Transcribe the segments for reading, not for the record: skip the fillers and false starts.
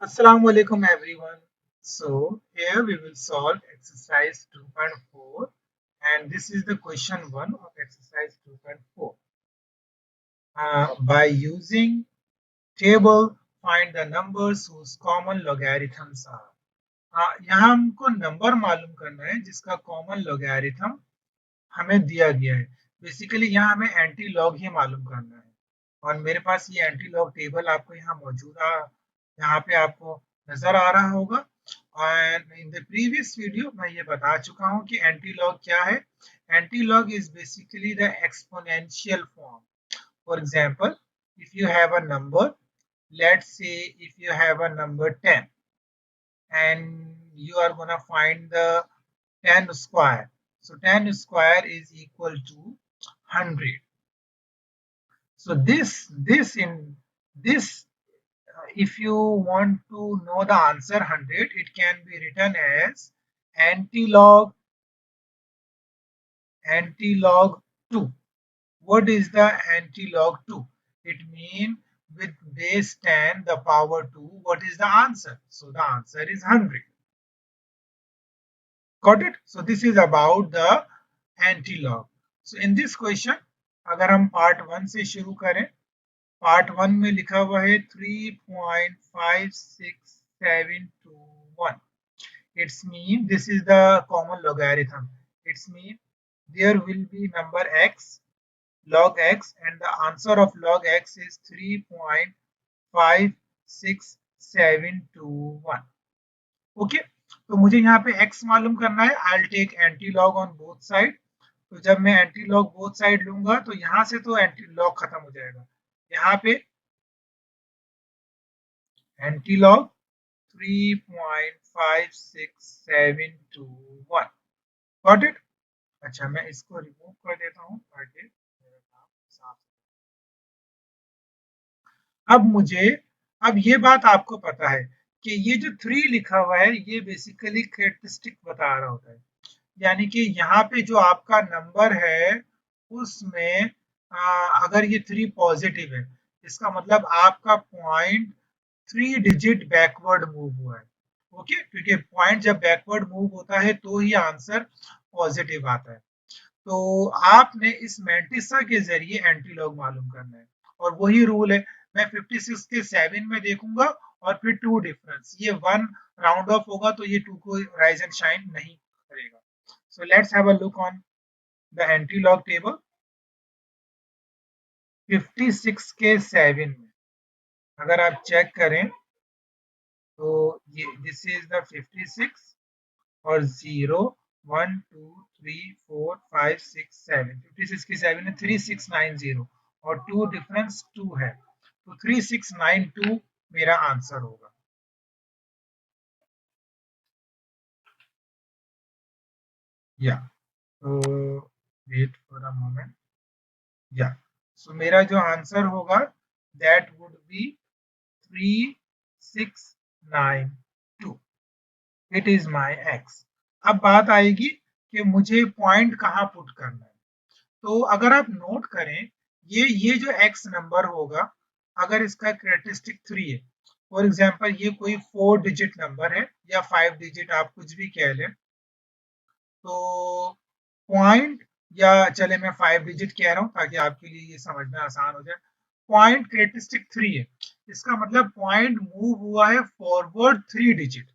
Assalamu alaikum everyone. So here we will solve exercise 2.4 and this is the question 1 of exercise 2.4. By using table find the numbers whose common logarithms are. यहाँ हमको number मालूम करना है जिसका common logarithm हमें दिया गया है। बेसिकली यहाँ हमें एंटी लॉग ही मालूम करना है और मेरे पास ये एंटी लॉग टेबल आपको यहाँ मौजूदा यहाँ पे आपको नजर आ रहा होगा। और इन द प्रीवियस वीडियो मैं ये बता चुका हूँ कि एंटी लॉग क्या है। Anti log is basically the exponential form. For example, if you have a number, let's say if you have a number 10 and you are going to find the 10 square. So 10 square is equal to 100. So this in this if you want to know the answer 100, it can be written as antilog antilog 2. What is the antilog 2? It means with base 10 the power 2, what is the answer? So the answer is 100. Got it? So this is about the antilog. So in this question, अगर हम part 1 से शुरू करें, part 1 में लिखा हुआ है 3.56721. It's mean this is the common logarithm. It's mean there will be number x, log x, and the answer of log x is 3.56721. Okay, तो मुझे यहाँ पे x मालूम करना है। I take antilog on both side. तो जब मैं एंटी लॉग बोथ साइड लूंगा तो यहाँ से तो एंटी लॉग खत्म हो जाएगा। यहाँ पे एंटी लॉग 3.56721. Got it? अच्छा, मैं इसको रिमूव कर देता हूँ ताकि मेरा काम साफ। अब मुझे अब ये बात आपको पता है कि ये जो 3 लिखा हुआ है ये बेसिकली कैरेक्टरिस्टिक बता रहा होता है। यानी कि यहाँ पे जो आपका नंबर है उसमें अगर ये 3 पॉजिटिव है, इसका मतलब आपका पॉइंट 3 डिजिट बैकवर्ड मूव हुआ है। ओके, क्योंकि पॉइंट जब बैकवर्ड मूव होता है तो ही आंसर पॉजिटिव आता है। तो आपने इस मैंटिसा के जरिए एंटीलॉग मालूम करना है और वही रूल है। मैं 56 के 7 में देखूंगा और फिर 2 डिफरेंस, ये 1 राउंड ऑफ होगा तो ये 2 को राइज एंड शाइन नहीं करेगा। So let's have a look on the antilog table. 56 के 7 में अगर आप चेक करें तो ये दिस इज द 56 और 0 1 2 3 4 5 6 7। 56 की 7 है 3690 और 2 डिफरेंस 2 है, तो 3692 मेरा आंसर होगा। या तो वेट फॉर अ मोमेंट। या सो मेरा जो आंसर होगा that would be 3692। It is my ex. अब बात आएगी कि मुझे पॉइंट कहाँ पुट करना है। तो अगर आप नोट करें, ये जो x नंबर होगा, अगर इसका कैरेक्टरिस्टिक 3 है, फॉर एग्जांपल ये कोई 4 डिजिट नंबर है या 5 डिजिट, आप कुछ भी कह लें, तो पॉइंट, या चले मैं 5 डिजिट कह रहा हूं ताकि आपके लिए ये समझना आसान हो जाए। पॉइंट कैरेक्टरिस्टिक 3 है, इसका मतलब पॉइंट मूव हुआ है फॉरवर्ड 3 डिजिट।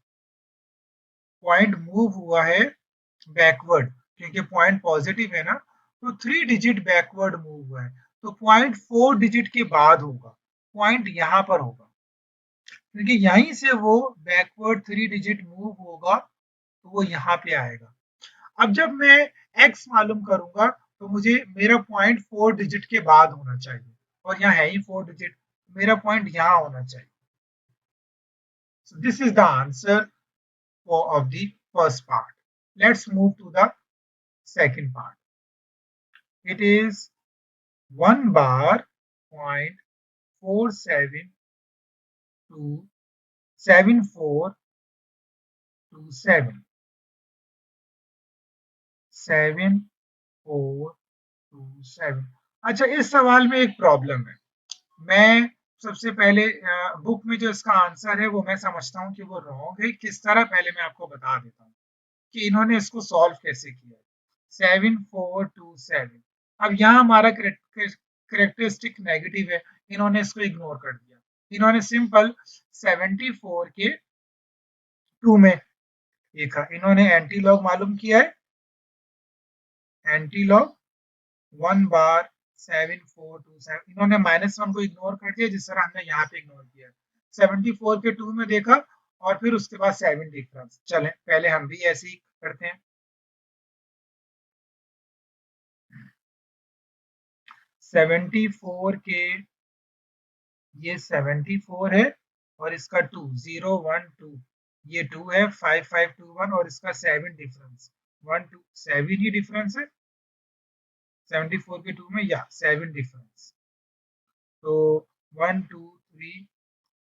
पॉइंट मूव हुआ है बैकवर्ड, क्योंकि पॉइंट पॉजिटिव है ना, तो 3 डिजिट बैकवर्ड मूव हुआ है, तो पॉइंट 4 डिजिट के बाद होगा, पॉइंट यहाँ पर होगा, क्योंकि यहीं से वो बैकवर्ड 3 डिजिट मूव होगा तो वो यहाँ पे आएगा। अब जब मैं x मालूम करूंगा तो मुझे मेरा पॉइंट 4 डिजिट के बाद होना चाहिए, और यहाँ है ही 4 डिजिट, मेरा पॉइंट यहाँ होना चाहिए। So this is the answer of the first part. Let's move to the second part. It is 1 bar point 4727427 7427। अच्छा, इस सवाल में एक प्रॉब्लम है। मैं सबसे पहले बुक में जो इसका आंसर है वो मैं समझता हूँ कि वो रॉन्ग है। किस तरह, पहले मैं आपको बता देता हूँ कि इन्होंने इसको सॉल्व कैसे किया। 7427, अब यहाँ हमारा करेक्टरिस्टिक नेगेटिव है, इन्होंने इसको इग्नोर कर दिया। इन्होंने सिंपल 74 के 2 में देखा, इन्होंने एंटी लॉग मालूम किया है, एंटी लॉग 1 बार 7427, इन्होंने -1 को इग्नोर कर दिया जिस तरह हमने यहाँ पे इग्नोर किया। 74 के 2 में देखा और फिर उसके बाद 7 डिफरेंस। चलें पहले हम भी ऐसे ही करते हैं। 74 के ये 74 है और इसका 2 0 1 2, ये 2 है 5 5 2 1 और इसका 7 डिफरेंस 1 2 7 ही डिफरेंस है 74 के 2 में, या 7 डिफरेंस। तो 1 2 3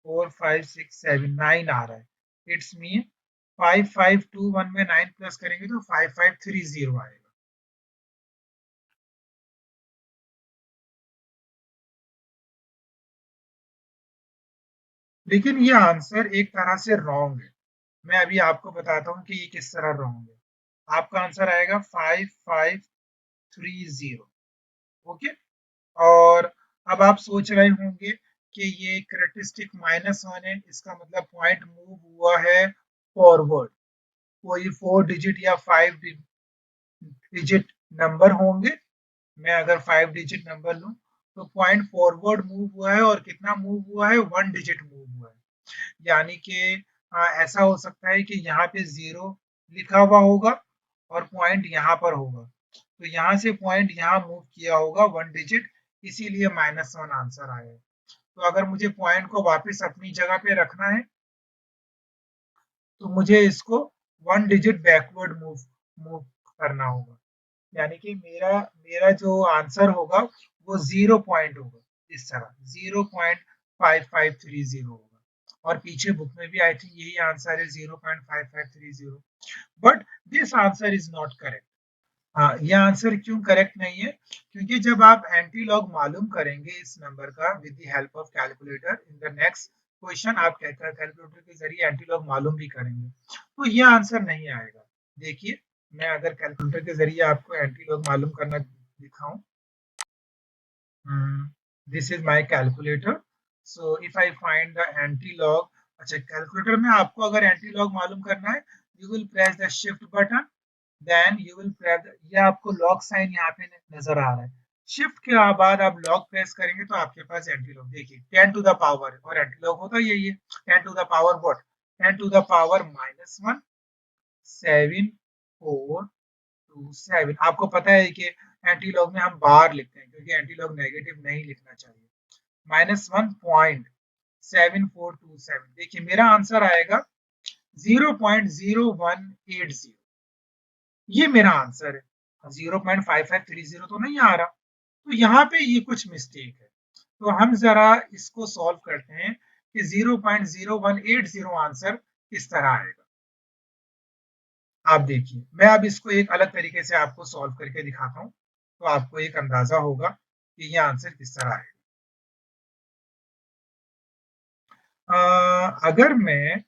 4 5 6 7 9 आ रहा है। इट्स मीन 5 5 2 1 में 9 प्लस करेंगे तो 5 5 3 0 आएगा। लेकिन ये आंसर एक तरह से रॉन्ग है। मैं अभी आपको बताता हूँ कि ये किस तरह रॉन्ग है। आपका आंसर आएगा 5 5 3 0। ओके, और अब आप सोच रहे होंगे कि ये करेक्टरिस्टिक -1 है, इसका मतलब पॉइंट मूव हुआ है फॉरवर्ड। कोई 4 डिजिट या 5 डिजिट नंबर होंगे। मैं अगर 5 डिजिट नंबर लूं तो पॉइंट फॉरवर्ड मूव हुआ है, और कितना मूव हुआ है, 1 डिजिट मूव हुआ है। यानी कि ऐसा हो सकता है कि यहाँ पे 0 लिखा हुआ होगा और पॉइंट यहाँ पर होगा, तो यहाँ से पॉइंट यहाँ मूव किया होगा 1 डिजिट, इसीलिए -1 आंसर आया है। तो अगर मुझे पॉइंट को वापस अपनी जगह पे रखना है तो मुझे इसको 1 डिजिट बैकवर्ड मूव मूव करना होगा। यानी कि मेरा मेरा जो आंसर होगा वो 0 पॉइंट होगा, इस तरह 0.5530 होगा। और पीछे बुक में भी आई थिंक यही आंसर है 0.5530, but this answer is not correct. हाँ, ये आंसर क्यों करेक्ट नहीं है, क्योंकि जब आप एंटी लॉग मालूम करेंगे इस नंबर का with the help of calculator, in the next question आप कैलकुलेटर के जरिए एंटी लॉग मालूम भी करेंगे, तो ये आंसर नहीं आएगा। देखिए, मैं अगर कैलकुलेटर के जरिए आपको एंटी लॉग मालूम करना दिखाऊं, this is my calculator. So if I find the antilog, अच्छा कैलकुलेटर में आपको अगर एंटी लॉग मालूम करना है, you will press the shift button, then you will press, ये आपको लॉग साइन यहाँ पे नजर आ रहा है, शिफ्ट के बाद आप लॉग प्रेस करेंगे तो आपके पास एंटी लॉग, देखिए 10 टू द पावर, और एंटी लॉग होता यही है 10 to the power what, 10 to the power -1 7 4 2 7। आपको पता है कि एंटी लॉग में हम बार लिखते हैं क्योंकि एंटी लॉग नेगेटिव नहीं लिखना चाहिए। -1.7427, देखिए मेरा आंसर आएगा 0.0180, ये मेरा आंसर है। 0.5530 तो नहीं आ रहा, तो यहाँ पे ये कुछ मिस्टेक है। तो हम जरा इसको सॉल्व करते हैं कि 0.0180 आंसर किस तरह आएगा। आप देखिए, मैं अब इसको एक अलग तरीके से आपको सॉल्व करके दिखाता हूँ, तो आपको एक अंदाजा होगा कि ये आंसर किस तरह आएगा। अगर मैं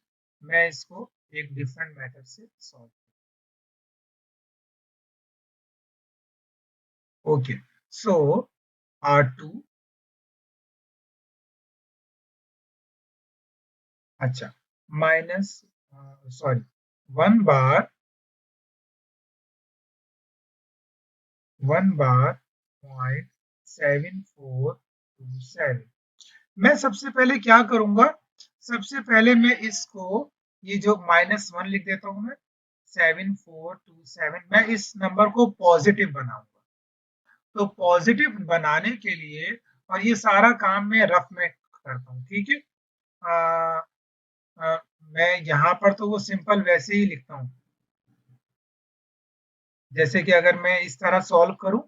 इसको एक डिफरेंट मेथड से सॉल्व, ओके, सो R2, अच्छा, माइनस, सॉरी, 1 बार 0.7427। मैं सबसे पहले क्या करूंगा, सबसे पहले मैं इसको, ये जो -1 लिख देता हूं मैं, 7427, मैं इस नंबर को पॉजिटिव बनाऊंगा। तो पॉजिटिव बनाने के लिए, और ये सारा काम मैं रफ में करता हूँ, ठीक है। आ, आ, मैं यहाँ पर तो वो सिंपल वैसे ही लिखता हूँ, जैसे कि अगर मैं इस तरह सॉल्व करूं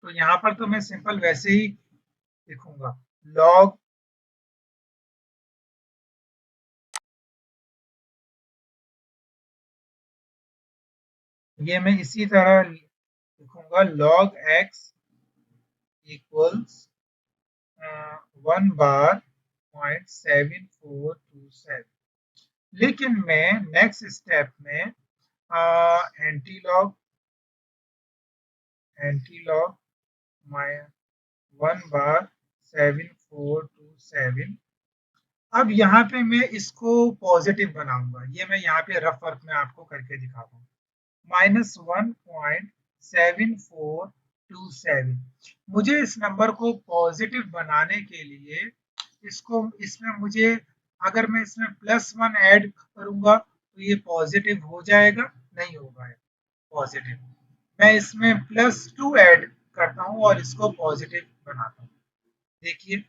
तो यहाँ पर तो मैं सिंपल वैसे ही लिखूंगा, लॉग, ये मैं इसी तरह लिखूंगा, लॉग एक्स इक्वल्स 1 बार 0.7427। लेकिन मैं नेक्स्ट स्टेप में एंटी लॉग माइ 1/7427। अब यहाँ पे मैं इसको पॉजिटिव बनाऊंगा, ये मैं यहाँ पे रफ वर्क में आपको करके दिखाता हूँ। -1.7427। मुझे इस नंबर को पॉजिटिव बनाने के लिए इसमें मुझे, अगर मैं इसमें +1 ऐड करूंगा तो ये पॉजिटिव हो जाएगा? नहीं होगा पॉजिटिव। मैं इसमें +2 ऐड करता हूँ और इसको पॉजिटिव बनाता हूँ। देखिए,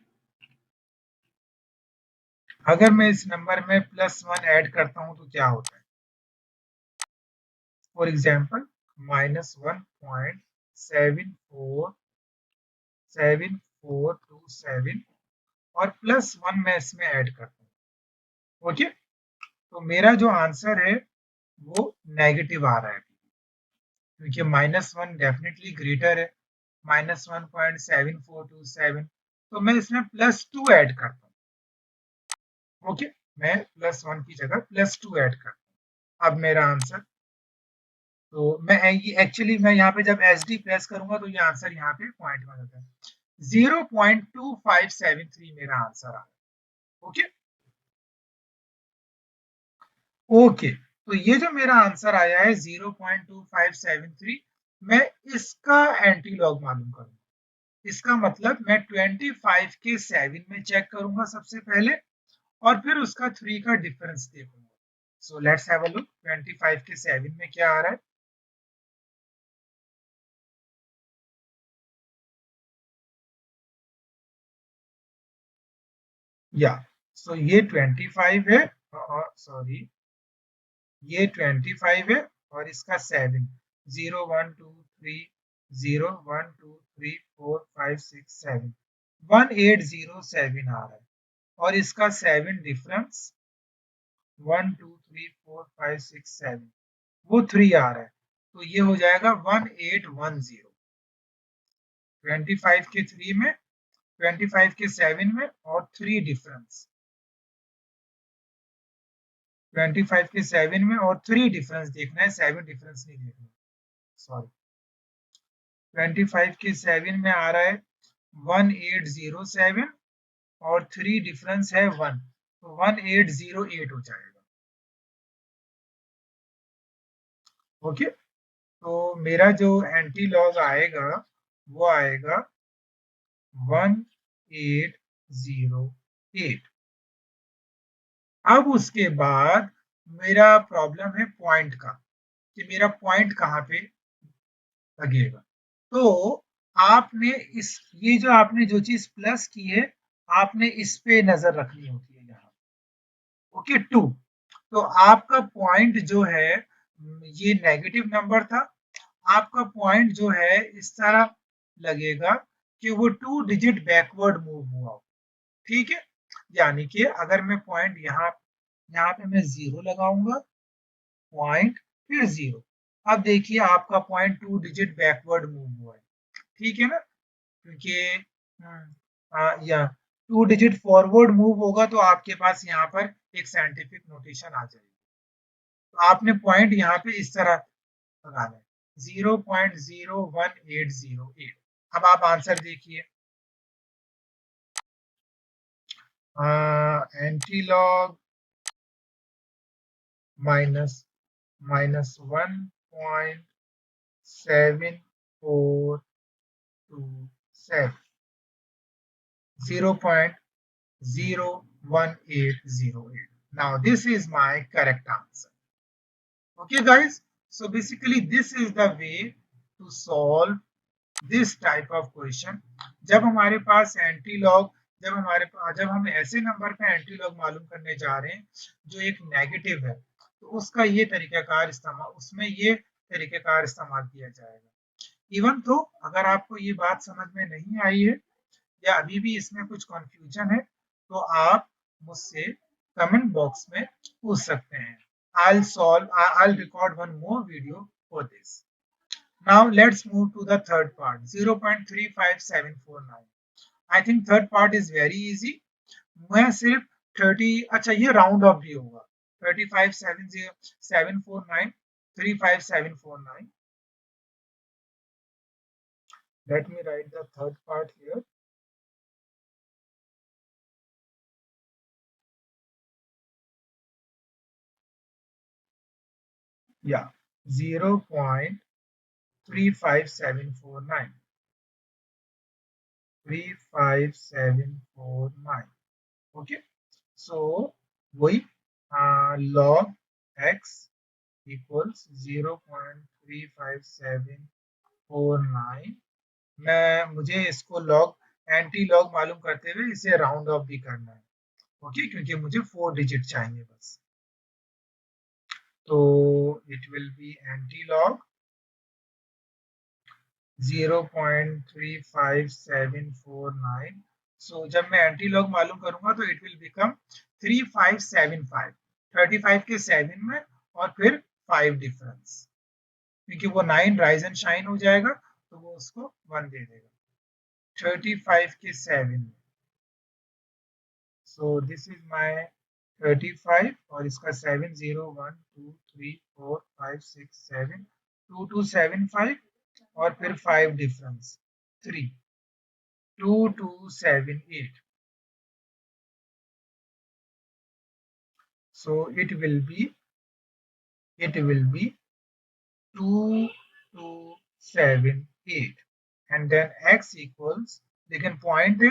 अगर मैं इस नंबर में +1 ऐड करता हूँ तो क्या होता है? फॉर एग्जाम्पल -1.7427 और +1 मैं इसमें ऐड करता हूँ। ओके, तो मेरा जो आंसर है वो नेगेटिव आ रहा है, क्योंकि -1 डेफिनेटली ग्रेटर है -1.7427। तो मैं इसमें +2 ऐड करता हूँ। ओके, मैं +1 की जगह +2 ऐड करता हूँ। अब मेरा आंसर, तो मैं ये एक्चुअली मैं यहाँ पे जब SD प्रेस करूंगा तो ये आंसर यहाँ पे पॉइंट में आता है। 0.2573 मेरा आंसर आ रहा है। ओके ओके, तो ये जो मेरा आंसर आया है 0.2573, मैं इसका एंटी लॉग मालूम करूंगा। इसका मतलब मैं 25 के 7 में चेक करूंगा सबसे पहले, और फिर उसका 3 का डिफरेंस देखूंगा। सो लेट्स हैव अ लुक, 25 के 7 में क्या आ रहा है। या सो ये 25 है, सॉरी ये 25 है और इसका 7, 0 1 2 3 0 1 2 3 4 5 6 7, 1807 आ रहा है। और इसका 7 डिफरेंस 1 2 3 4 5 6 7, वो 3 आ रहा है। तो ये हो जाएगा 1810। 25 के 3 में, 25 के 7 में और 3 डिफरेंस, 25 के 7 में और 3 डिफरेंस देखना है, 7 डिफरेंस नहीं देखना, सॉरी। 25 के 7 में आ रहा है 1807 और 3 डिफरेंस है 1, तो 1808 हो जाएगा। ओके, तो मेरा जो एंटी लॉग आएगा वो आएगा 1808। अब उसके बाद मेरा प्रॉब्लम है पॉइंट का, कि मेरा पॉइंट कहाँ पे लगेगा। तो आपने ये जो आपने जो चीज प्लस की है, आपने इस पे नजर रखनी होती है यहाँ। ओके 2, तो आपका पॉइंट जो है, ये नेगेटिव नंबर था, आपका पॉइंट जो है इस तरह लगेगा कि वो 2 डिजिट बैकवर्ड मूव हुआ हो। ठीक है, यानी कि अगर मैं पॉइंट यहाँ पे मैं 0 लगाऊंगा, पॉइंट फिर 0। अब देखिए आपका पॉइंट 2 डिजिट बैकवर्ड मूव हुआ है। ठीक है ना, क्योंकि या 2 डिजिट फॉरवर्ड मूव होगा तो आपके पास यहाँ पर एक साइंटिफिक नोटेशन आ जाएगी। तो आपने पॉइंट यहाँ पे इस तरह लगाना है, 0.01808। अब आप आंसर देखिए, anti log -1.7427, 0.01808. Now this is my correct answer. Okay guys, so basically this is the way to solve this type of question. जब हमारे पास एंटी लॉग, जब हम ऐसे नंबर का एंटी लॉग मालूम करने जा रहे हैं जो एक नेगेटिव है, तो उसका ये तरीकाकार इस्तेमाल, उसमें ये तरीकाकार इस्तेमाल किया जाएगा। इवन तो अगर आपको ये बात समझ में नहीं आई है या अभी भी इसमें कुछ कंफ्यूजन है, तो आप मुझसे कमेंट बॉक्स में पूछ सकते हैं। I'll record one more video for this. Now let's move to the third part, 0.35749. I think third part is very easy. मैं सिर्फ 30, अच्छा ये राउंड ऑफ भी होगा, 35,70749, 35749. Let me write the third part here. Yeah, 0.35749. 35749. Okay, so we log x equals 0.35749. मुझे इसको log anti log मालूम करते हुए इसे राउंड ऑफ भी करना है, ओके, क्योंकि मुझे 4 डिजिट चाहिए बस। तो it will be anti log 0.35749. सो जब मैं एंटी लॉग मालूम करूंगा तो इट विल बिकम 3575, 35 के 7 में और फिर 5 डिफरेंस, क्योंकि वो 9 राइज एंड शाइन हो जाएगा तो वो उसको 1 दे देगा 35 के 7 में। सो दिस इज माय 35 और इसका 7, 0 1 2 3 4 5 6 7, 2 2 7 5 और फिर 5 difference 3, 2 2 7 8. So it will be 2 2 7 8 and then x equals, लेकिन पॉइंट है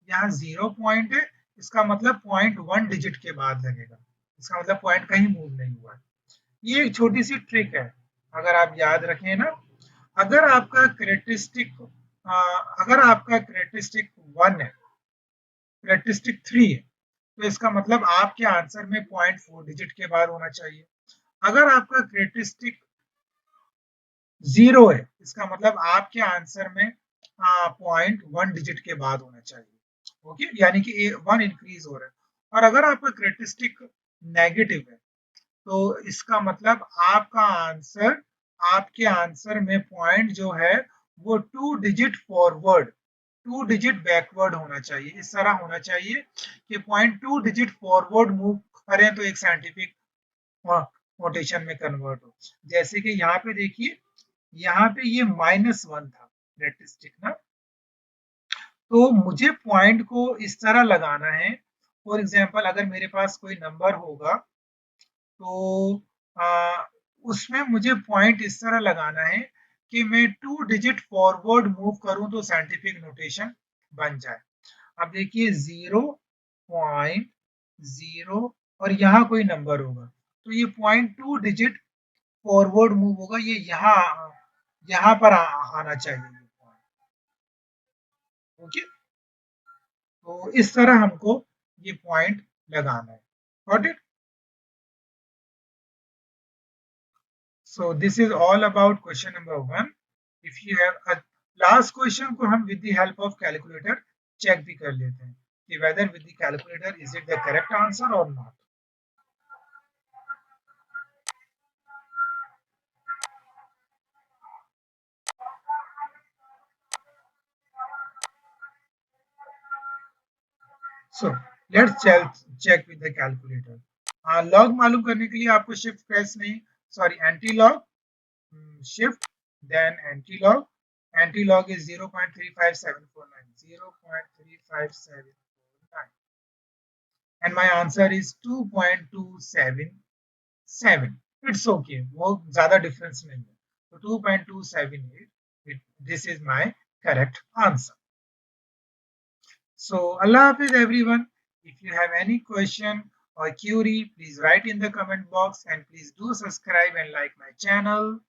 यहाँ 0 पॉइंट है, इसका मतलब पॉइंट 1 डिजिट के बाद लगेगा, इसका मतलब पॉइंट कहीं मूव नहीं हुआ है। ये एक छोटी सी ट्रिक है, अगर आप याद रखें ना, अगर आपका करेक्टरिस्टिक अगर आपका करेक्टरिस्टिक 1 है, करेक्टरिस्टिक 3 है, तो इसका मतलब आपके आंसर में पॉइंट 4 डिजिट के बाद होना चाहिए। अगर आपका करेक्टरिस्टिक 0 है, इसका मतलब आपके आंसर में पॉइंट 1 डिजिट के बाद होना चाहिए, ओके, यानी कि 1 इंक्रीज हो रहा है। और अगर आपका करेक्टरिस्टिक नेगेटिव है तो इसका मतलब आपके आंसर में पॉइंट जो है वो 2 डिजिट फॉरवर्ड, 2 डिजिट बैकवर्ड होना चाहिए, इस तरह होना चाहिए कि पॉइंट 2 डिजिट फॉरवर्ड मूव करें तो एक साइंटिफिक नोटेशन में कन्वर्ट हो। जैसे कि यहाँ पे देखिए, यहाँ पे ये -1 था करेक्टरिस्टिक ना, तो मुझे पॉइंट को इस तरह लगाना है। फॉर एग्जांपल अगर मेरे पास कोई नंबर होगा तो उसमें मुझे पॉइंट इस तरह लगाना है कि मैं 2 डिजिट फॉरवर्ड मूव करूं तो साइंटिफिक नोटेशन बन जाए। अब देखिए 0.0 और यहाँ कोई नंबर होगा तो ये पॉइंट 2 डिजिट फॉरवर्ड मूव होगा, ये यहाँ पर आना चाहिए, ओके। तो इस तरह हमको ये पॉइंट लगाना है, got it. So this is all about question number 1. If you have a last question को हम with the help of calculator check भी कर लेते हैं कि whether with the calculator is it the correct answer or not. So let's check with the calculator. log मालूम करने के लिए आपको shift press नहीं, sorry, anti log, shift then anti log. Anti log is 0.35749, 0.35749, and my answer is 2.277. It's okay, वो ज़्यादा difference नहीं है, तो 2.278, this is my correct answer. So Allah Hafiz everyone. If you have any question or query, please write in the comment box and please do subscribe and like my channel.